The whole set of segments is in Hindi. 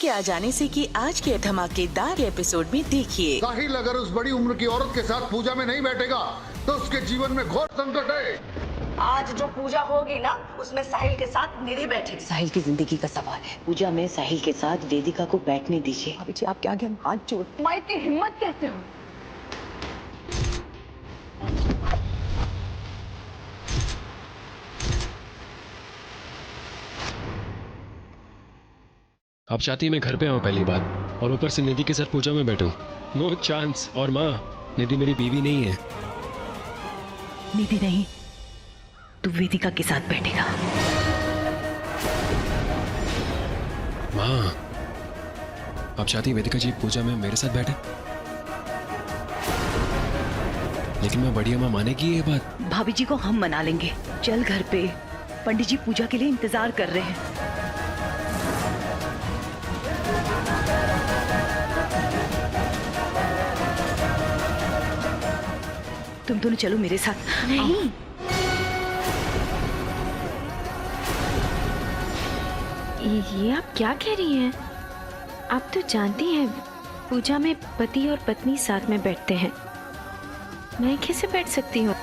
के आ जाने से कि आज के धमाकेदार एपिसोड में देखिए। साहिल अगर उस बड़ी उम्र की औरत के साथ पूजा में नहीं बैठेगा तो उसके जीवन में घोर संकट है। आज जो पूजा होगी ना, उसमें साहिल के साथ निधि बैठेगी। साहिल की जिंदगी का सवाल है। पूजा में साहिल के साथ वेदिका को बैठने दीजिए। भाभी जी आप क्या क्या हाथ जोड़। माँ इतनी हिम्मत कैसे हो? आप चाहती मैं घर पे आऊँ पहली बार और ऊपर से निधि के साथ पूजा में बैठूं? No chance. और माँ, निधि मेरी बीवी नहीं है। निधि नहीं, तू वेदिका के साथ बैठेगा। माँ, आप चाहती वेदिका जी पूजा में मेरे साथ बैठे? लेकिन मैं बड़ी अम्मा मानेगी ये बात? भाभी जी को हम मना लेंगे। चल घर पे, पंडित जी पूजा के लिए इंतजार कर रहे हैं। तुम दोनों चलो मेरे साथ। नहीं, ये आप क्या कह रही हैं? आप तो जानती हैं पूजा में पति और पत्नी साथ में बैठते हैं। मैं कैसे बैठ सकती हूँ?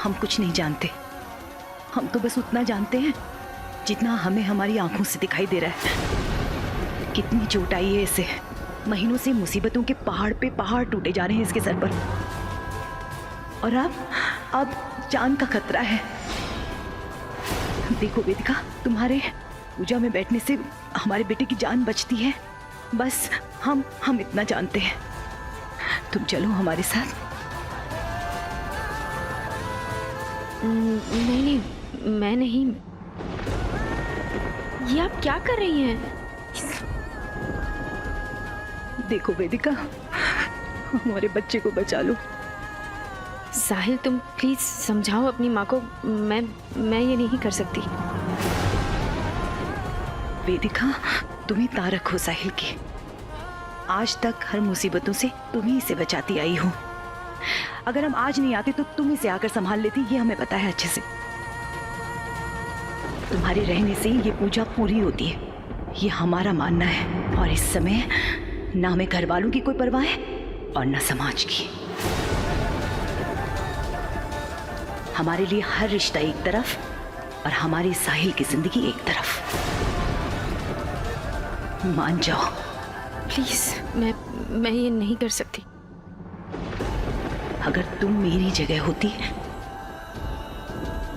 हम कुछ नहीं जानते। हम तो बस उतना जानते हैं जितना हमें हमारी आंखों से दिखाई दे रहा है। कितनी चोट आई है इसे। महीनों से मुसीबतों के पहाड़ पे पहाड़ टूटे जा रहे हैं इसके सर पर। और अब जान का खतरा है। देखो वेदिका, तुम्हारे पूजा में बैठने से हमारे बेटे की जान बचती है। बस हम इतना जानते हैं। तुम चलो हमारे साथ। नहीं, मैं नहीं। ये आप क्या कर रही हैं? देखो वेदिका, हमारे बच्चे को बचा लो। साहिल, तुम प्लीज समझाओ अपनी माँ को। मैं ये नहीं कर सकती। वेदिका, तुम ही तारक हो साहिल की। आज तक हर मुसीबतों से तुम ही इसे बचाती आई हो। अगर हम आज नहीं आते तो तुम इसे आकर संभाल लेती, ये हमें पता है अच्छे से। तुम्हारे रहने से ये पूजा पूरी होती है, ये हमारा मानना है। और इस समय ना हमें घर वालों की कोई परवाह है और ना समाज की। हमारे लिए हर रिश्ता एक तरफ और हमारी साहिल की जिंदगी एक तरफ। मान जाओ प्लीज। मैं ये नहीं कर सकती। अगर तुम मेरी जगह होती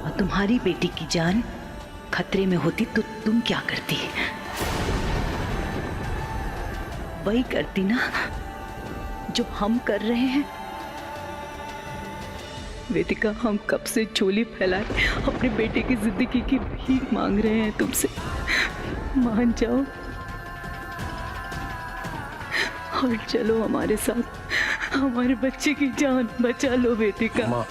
और तुम्हारी बेटी की जान खतरे में होती तो तुम क्या करती? वही करती ना जो हम कर रहे हैं। वेदिका, हम कब से झोली फैलाए अपने बेटे की जिंदगी की भीख मांग रहे हैं तुमसे। मान जाओ और चलो हमारे साथ। हमारे बच्चे की जान बचा लो वेदिका। माँ,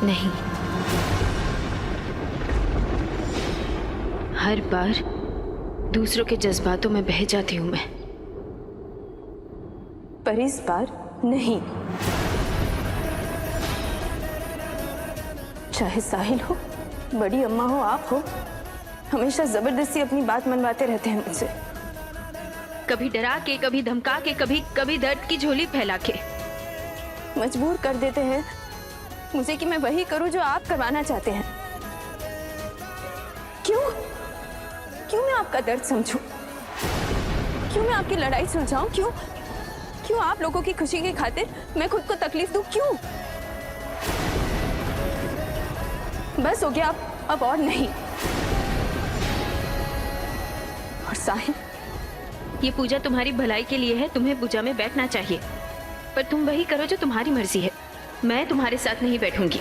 नहीं, हर बार दूसरों के जज्बातों में बह जाती हूं मैं, पर इस बार नहीं। चाहे साहिल हो, बड़ी अम्मा हो, आप हो, हमेशा जबरदस्ती अपनी बात मनवाते रहते हैं मुझसे। कभी डरा के, कभी धमका के, कभी दर्द की झोली फैला के। मजबूर कर देते हैं मुझे कि मैं वही करूं जो आप करवाना चाहते हैं। क्यों मैं आपका दर्द समझूं? क्यों मैं आपकी लड़ाई सुलझाऊं? क्यों आप लोगों की खुशी की खातिर मैं खुद को तकलीफ दूं? क्यों? बस हो गया, अब और नहीं। और साहिल, ये पूजा तुम्हारी भलाई के लिए है। तुम्हें पूजा में बैठना चाहिए, पर तुम वही करो जो तुम्हारी मर्जी है। मैं तुम्हारे साथ नहीं बैठूंगी।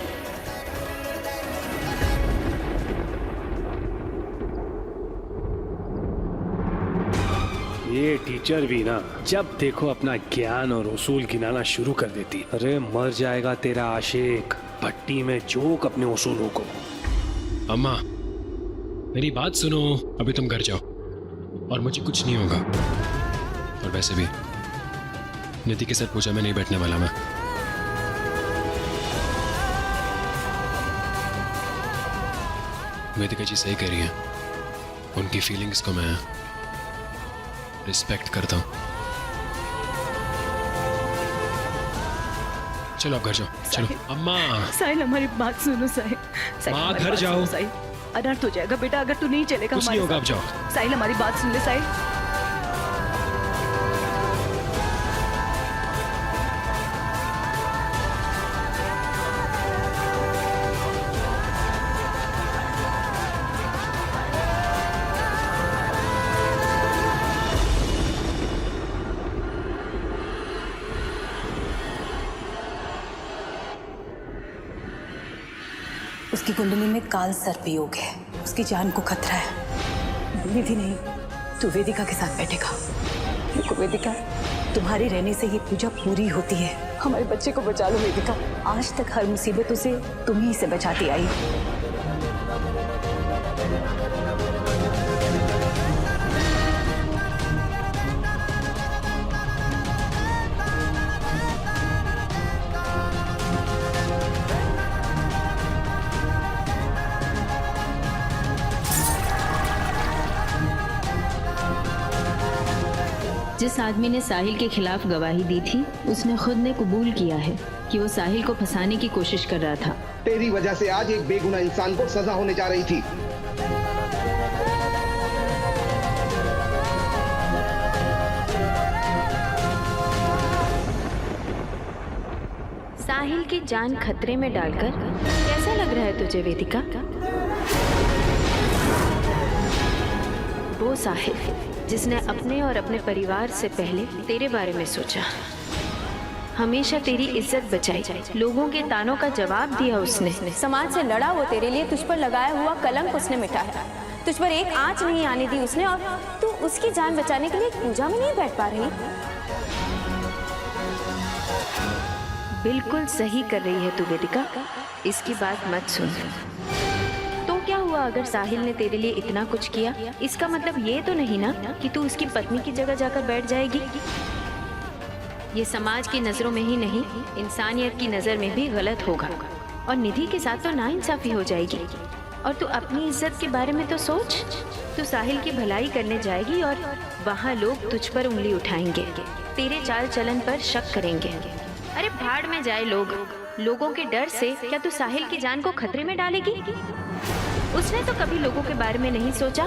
ये टीचर भी ना जब देखो अपना ज्ञान और उसूल गिनाना शुरू कर देती। अरे मर जाएगा तेरा आशिक, भट्टी में जोक अपने उसूलों को। अम्मा मेरी बात सुनो, अभी तुम घर जाओ। और मुझे कुछ नहीं होगा। और वैसे भी निधि के साथ पूजा में नहीं बैठने वाला मैं। वेदिका जी सही कह रही है, उनकी फीलिंग्स को मैं रिस्पेक्ट करता हूँ। चलो आप घर जाओ, चलो। अम्मा साहिल हमारी बात सुनो साहिल। माँ, हमारी घर बात जाओ। सुनो, साहिल अनर्थ हो जाएगा बेटा अगर तू नहीं चलेगा। कुछ नहीं हमारे होगा, आप साथ। जाओ। साहिल हमारी बात सुन ले साहिल। उसकी कुंडली में काल सर्प योग है, उसकी जान को खतरा है। निधि नहीं, तू वेदिका के साथ बैठेगा। देखो वेदिका, तुम्हारे रहने से ये पूजा पूरी होती है। हमारे बच्चे को बचा लो वेदिका। आज तक हर मुसीबतों से तुम ही से बचाती आई हो। जिस आदमी ने साहिल के खिलाफ गवाही दी थी, उसने खुद ने कबूल किया है कि वो साहिल को फंसाने की कोशिश कर रहा था। तेरी वजह से आज एक बेगुनाह इंसान को सजा होने जा रही थी। साहिल की जान खतरे में डालकर कैसा लग रहा है तुझे वेदिका? वो साहिल जिसने अपने और अपने परिवार से पहले तेरे बारे में सोचा, हमेशा तेरी इज्जत बचाई, लोगों के तानों का जवाब दिया उसने। समाज से लड़ा वो तेरे लिए, तुझ पर लगाया हुआ कलंक उसने मिटाया, तुझ पर एक आंच नहीं आने दी उसने। और तू उसकी जान बचाने के लिए पूजा में नहीं बैठ पा रही। बिल्कुल सही कर रही है तू वेदिका, इसकी बात मत सुन। तो क्या हुआ अगर साहिल ने तेरे लिए इतना कुछ किया? इसका मतलब ये तो नहीं ना कि तू उसकी पत्नी की जगह जाकर बैठ जाएगी। ये समाज की नजरों में ही नहीं, इंसानियत की नजर में भी गलत होगा। और निधि के साथ तो नाइंसाफी हो जाएगी। और तू अपनी इज्जत के बारे में तो सोच। तू साहिल की भलाई करने जाएगी और वहाँ लोग तुझ पर उंगली उठाएंगे, तेरे चाल चलन पर शक करेंगे। अरे भाड़ में जाए लोग। लोगों के डर से क्या तू साहिल की जान को खतरे में डालेगी? उसने तो कभी लोगों के बारे में नहीं सोचा,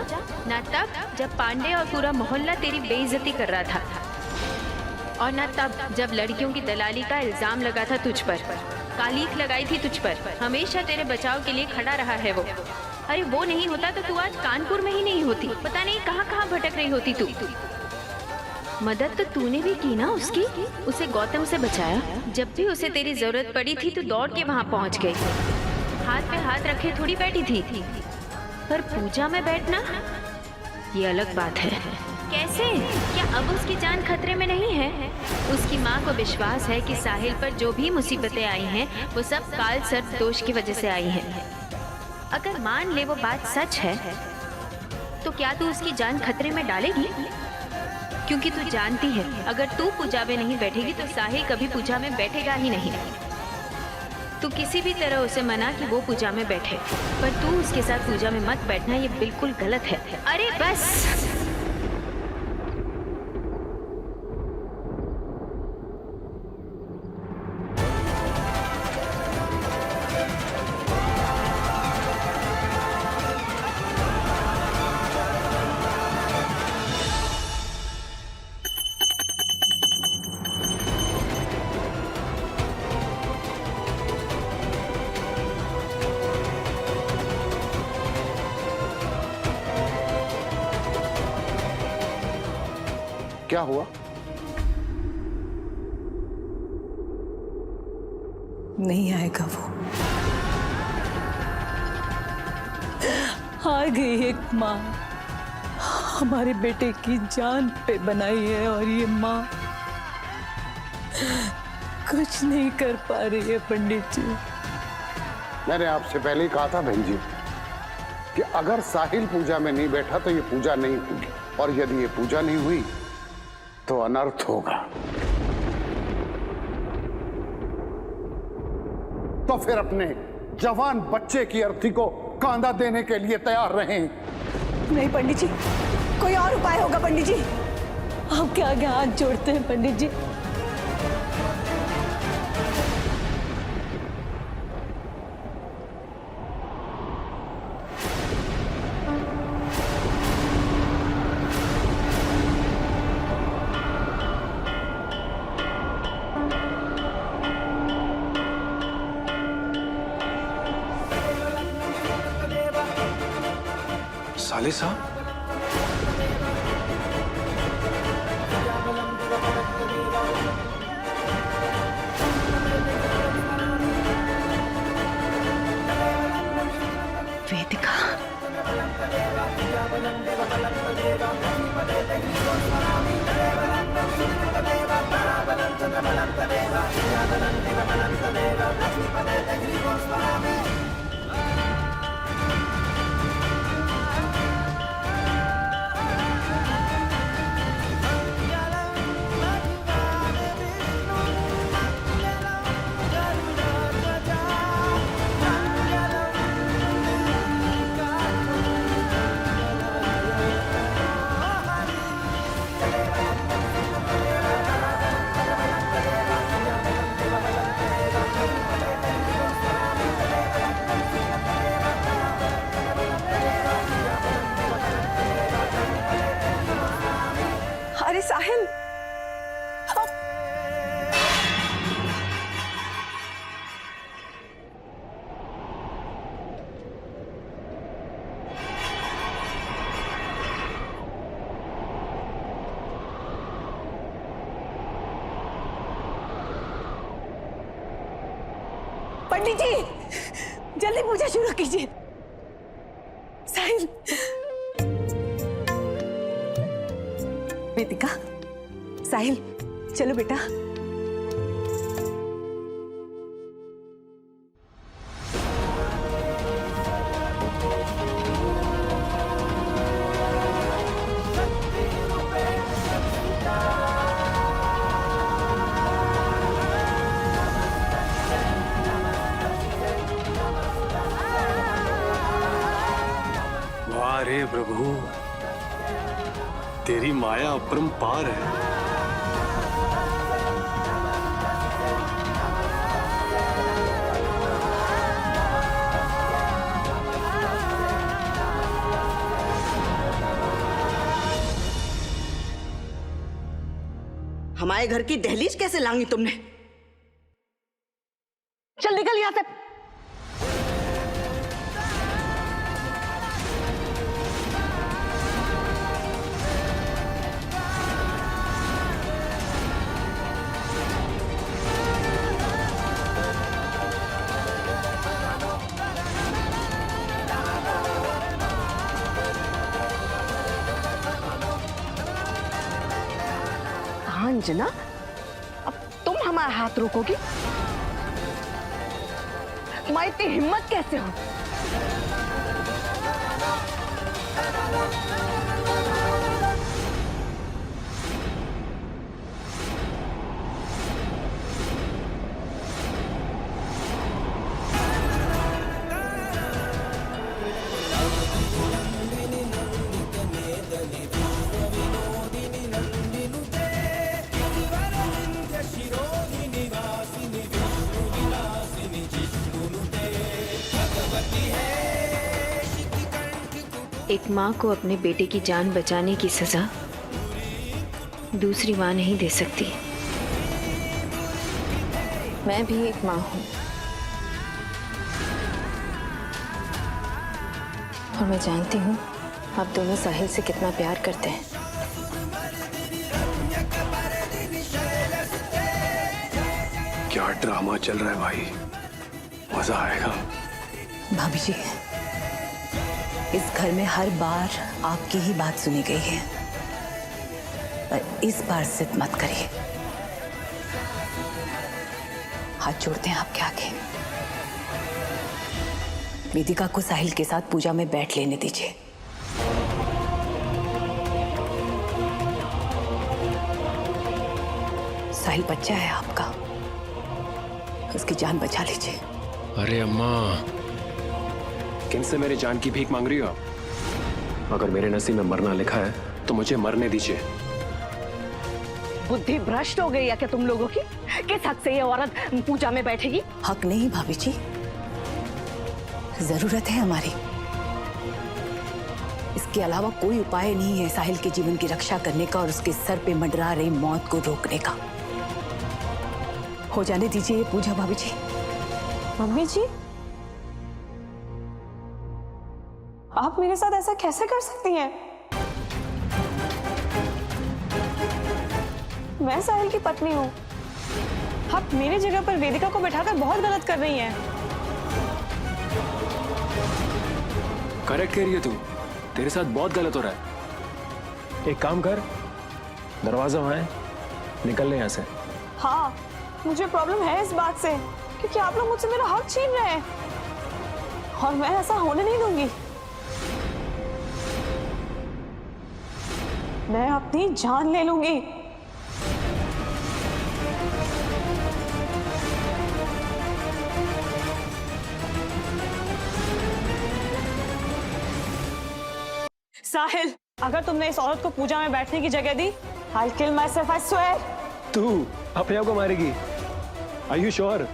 ना तब जब पांडे और पूरा मोहल्ला तेरी बेइज्जती कर रहा था, और न तब जब लड़कियों की दलाली का इल्जाम लगा था तुझ पर, कालीख लगाई थी तुझ पर। हमेशा तेरे बचाव के लिए खड़ा रहा है वो। अरे वो नहीं होता तो तू आज कानपुर में ही नहीं होती, पता नहीं कहाँ कहाँ भटक रही होती तू। मदद तो तूने भी की ना उसकी, उसे गौतम से बचाया। जब भी उसे तेरी जरूरत पड़ी थी तो दौड़ के वहाँ पहुँच गई, हाथ पे हाथ रखे थोड़ी बैठी थी। पर पूजा में बैठना ये अलग बात है। कैसे? क्या अब उसकी जान खतरे में नहीं है? उसकी माँ को विश्वास है कि साहिल पर जो भी मुसीबतें आई हैं वो सब काल सर्प दोष की वजह से आई हैं। अगर मान ले वो बात सच है तो क्या तू उसकी जान खतरे में डालेगी? क्योंकि तू जानती है अगर तू पूजा में नहीं बैठेगी तो साहिल कभी पूजा में बैठेगा ही नहीं। तू किसी भी तरह उसे मना कि वो पूजा में बैठे, पर तू उसके साथ पूजा में मत बैठना, ये बिल्कुल गलत है। अरे बस। क्या हुआ? नहीं आएगा वो। आ गई एक माँ, हमारे बेटे की जान पे बनाई है, और ये माँ कुछ नहीं कर पा रही है। पंडित जी, मैंने आपसे पहले ही कहा था बहन जी कि अगर साहिल पूजा में नहीं बैठा तो ये पूजा नहीं होगी। और यदि ये पूजा नहीं हुई तो अनर्थ होगा। तो फिर अपने जवान बच्चे की अर्थी को कांधा देने के लिए तैयार रहें। नहीं पंडित जी, कोई और उपाय होगा पंडित जी। आपके आगे हाथ जोड़ते हैं पंडित जी। साले साहब, वेदिका, अरे साहिल, पंडित जी जल्दी पूजा शुरू कीजिए। साहिल, वेदिका, साहिल, चलो बेटा। वाह रे प्रभु, तेरी माया अपरंपार है। हमारे घर की दहलीज कैसे लांगी तुमने? चल निकल यहाँ से। अंजना, अब तुम हमारा हाथ रोकोगी? तुम्हारी इतनी हिम्मत कैसे हो? एक माँ को अपने बेटे की जान बचाने की सजा दूसरी माँ नहीं दे सकती। मैं भी एक माँ हूँ और मैं जानती हूँ आप दोनों साहिल से कितना प्यार करते हैं। क्या ड्रामा चल रहा है भाई, मजा आएगा। भाभी जी, इस घर में हर बार आपकी ही बात सुनी गई है, पर इस बार जिद मत करिए। हाथ जोड़ते हैं आपके आगे। वेदिका को साहिल के साथ पूजा में बैठ लेने दीजिए। साहिल बच्चा है आपका, उसकी जान बचा लीजिए। अरे अम्मा, किन से मेरी जान की भीख मांग रही हो आप? अगर मेरे नसीब में मरना लिखा है तो मुझे मरने दीजिए। बुद्धि भ्रष्ट हो गई है क्या तुम लोगों की? किस हक से ये औरत पूजा में बैठेगी? हक नहीं भाभी जी, जरूरत है हमारी। इसके अलावा कोई उपाय नहीं है साहिल के जीवन की रक्षा करने का और उसके सर पे मंडरा रही मौत को रोकने का। हो जाने दीजिए ये पूजा भाभी जी। मम्मी जी, आप मेरे साथ ऐसा कैसे कर सकती हैं? मैं साहिल की पत्नी हूँ। आप मेरी जगह पर वेदिका को बैठाकर बहुत गलत कर रही हैं। करेक्ट कह रही है तू, तेरे साथ बहुत गलत हो रहा है। एक काम कर, दरवाजा वहां है, निकल ले यहाँ से। हाँ, मुझे प्रॉब्लम है इस बात से, क्योंकि आप लोग मुझसे मेरा हक छीन रहे हैं और मैं ऐसा होने नहीं दूंगी। मैं अपनी जान ले लूंगी। साहिल, अगर तुमने इस औरत को पूजा में बैठने की जगह दी, I'll kill myself, I swear। तू अपने आप को मारेगी? Are you sure?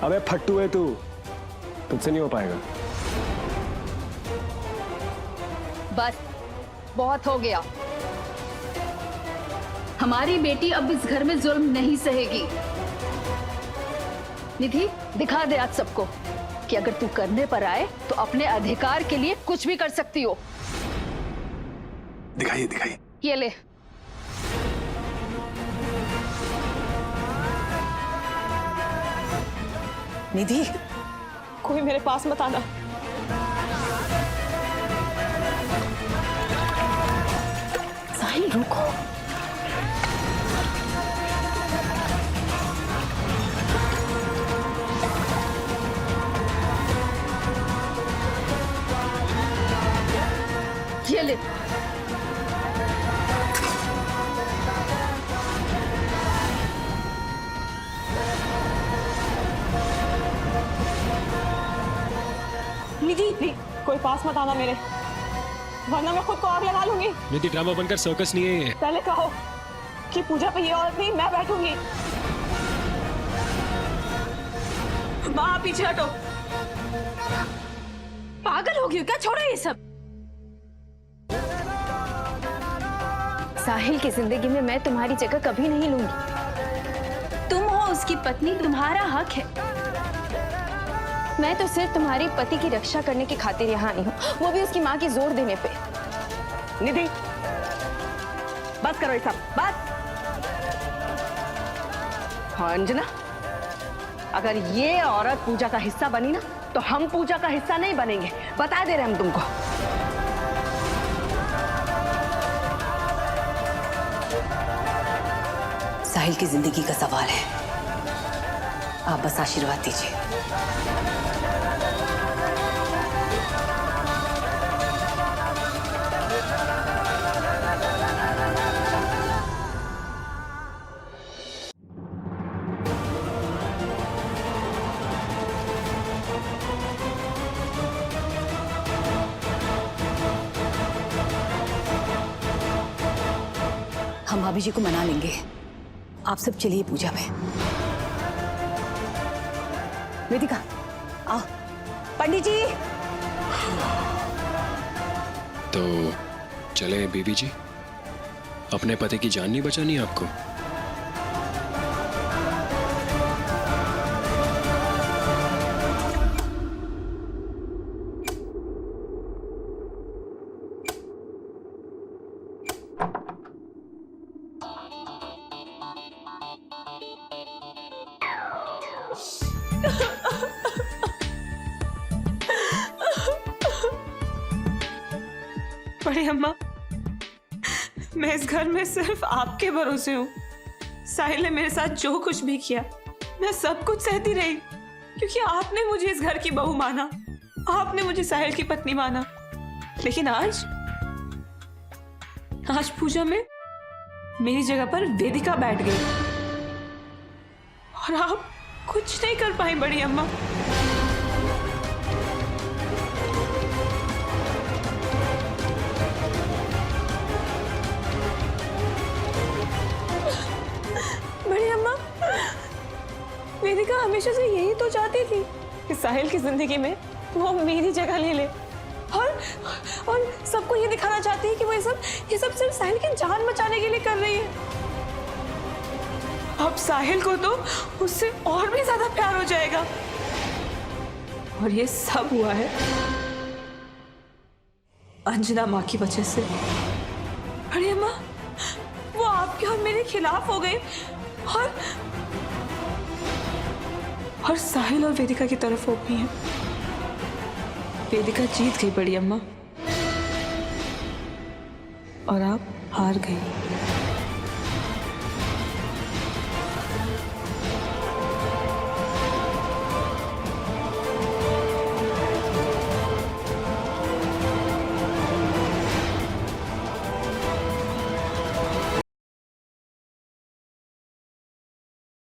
अबे फट्टू है तू, तुझसे नहीं हो पाएगा। बस बहुत हो गया। हमारी बेटी अब इस घर में जुल्म नहीं सहेगी। निधि, दिखा दे आज सबको कि अगर तू करने पर आए तो अपने अधिकार के लिए कुछ भी कर सकती हो। दिखाइए दिखाइए। ये ले। निधि, कोई मेरे पास मत आना। साहिल रुको। ये ले। निधि, कोई पास मत आना मेरे, वरना मैं खुद को आग लगा लूंगी। निधि, ड्रामा बनकर सर्कस नहीं है ये। पहले कहो कि पूजा पे ये औरत नहीं, मैं बैठूंगी। माँ, पीछे हटो। पागल हो गई क्या? छोड़ो ये सब। साहिल की जिंदगी में मैं तुम्हारी जगह कभी नहीं लूंगी। तुम हो उसकी पत्नी, तुम्हारा हक है। मैं तो सिर्फ तुम्हारे पति की रक्षा करने की खातिर यहाँ आई हूँ, वो भी उसकी माँ की जोर देने पे। निधि, बस करो ये सब, बस। हाँ अंजना, अगर ये औरत पूजा का हिस्सा बनी ना, तो हम पूजा का हिस्सा नहीं बनेंगे, बता दे रहे हम तुमको। साहिल की जिंदगी का सवाल है, आप बस आशीर्वाद दीजिए। हम भाभी जी को मना लेंगे, आप सब चलिए पूजा में। वेदिका, आओ। पंडित जी। तो चले बीबी जी, अपने पति की जान नहीं बचानी आपको? बड़ी अम्मा, मैं इस घर में सिर्फ आपके भरोसे हूँ। साहिल ने मेरे साथ जो कुछ भी किया, मैं सब कुछ सहती रही, क्योंकि आपने मुझे इस घर की बहू माना, आपने मुझे साहिल की पत्नी माना। लेकिन आज पूजा में मेरी जगह पर वेदिका बैठ गई। और आप कुछ नहीं कर पाई बड़ी अम्मा। बड़ी अम्मा, वेदिका हमेशा से यही तो चाहती थी कि साहिल की जिंदगी में वो मेरी जगह ले ले, और सबको ये दिखाना चाहती है कि वो ये सब सिर्फ साहिल की जान बचाने के लिए कर रही है। अब साहिल को तो उससे और भी ज्यादा प्यार हो जाएगा, और ये सब हुआ है अंजना माँ की वजह से। अरे अम्मा, वो आपके और मेरे खिलाफ हो गई, और साहिल और वेदिका की तरफ हो गई है। वेदिका जीत गई बड़ी अम्मा, और आप हार गई।